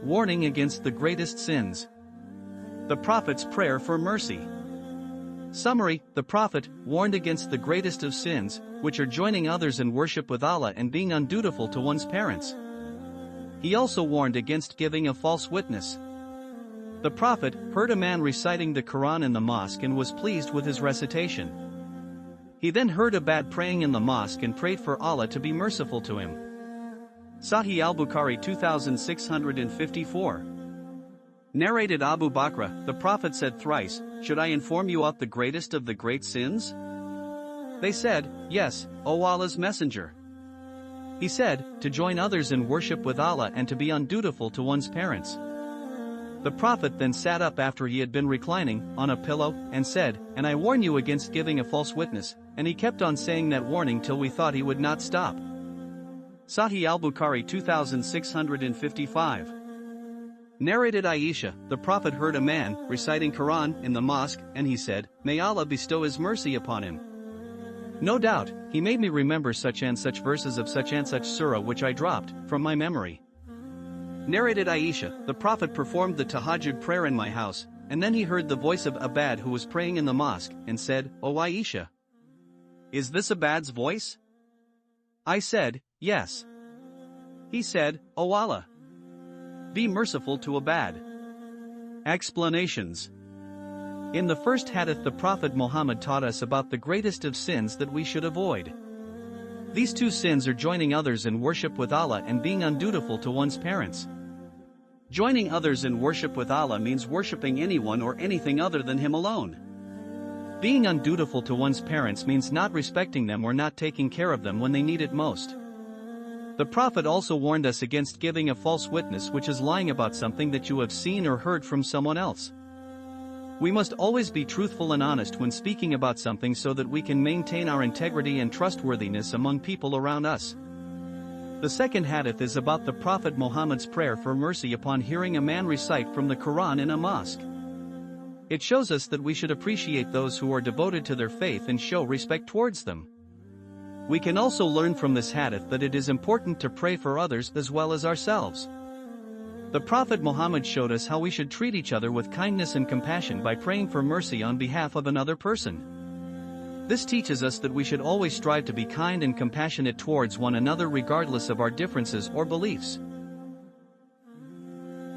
Warning against the greatest sins. The Prophet's prayer for mercy. Summary: the Prophet warned against the greatest of sins, which are joining others in worship with Allah and being undutiful to one's parents. He also warned against giving a false witness. The Prophet heard a man reciting the Quran in the mosque and was pleased with his recitation. He then heard a bad praying in the mosque and prayed for Allah to be merciful to him. Sahih al-Bukhari 2654. Narrated Abu Bakr, the Prophet said thrice, "Should I inform you of the greatest of the great sins?" They said, "Yes, O Allah's Messenger." He said, "To join others in worship with Allah and to be undutiful to one's parents." The Prophet then sat up after he had been reclining on a pillow and said, "And I warn you against giving a false witness," and he kept on saying that warning till we thought he would not stop. Sahih al-Bukhari 2655. Narrated Aisha, the Prophet heard a man reciting Quran in the mosque, and he said, "May Allah bestow His mercy upon him. No doubt, he made me remember such and such verses of such and such surah which I dropped from my memory." Narrated Aisha, the Prophet performed the tahajjud prayer in my house, and then he heard the voice of Abad who was praying in the mosque, and said, "O Aisha, is this Abad's voice?" I said, "Yes." He said, "O Allah, be merciful to Abad." Explanations. In the first hadith, the Prophet Muhammad taught us about the greatest of sins that we should avoid. These two sins are joining others in worship with Allah and being undutiful to one's parents. Joining others in worship with Allah means worshipping anyone or anything other than Him alone. Being undutiful to one's parents means not respecting them or not taking care of them when they need it most. The Prophet also warned us against giving a false witness, which is lying about something that you have seen or heard from someone else. We must always be truthful and honest when speaking about something so that we can maintain our integrity and trustworthiness among people around us. The second hadith is about the Prophet Muhammad's prayer for mercy upon hearing a man recite from the Quran in a mosque. It shows us that we should appreciate those who are devoted to their faith and show respect towards them. We can also learn from this hadith that it is important to pray for others as well as ourselves. The Prophet Muhammad showed us how we should treat each other with kindness and compassion by praying for mercy on behalf of another person. This teaches us that we should always strive to be kind and compassionate towards one another regardless of our differences or beliefs.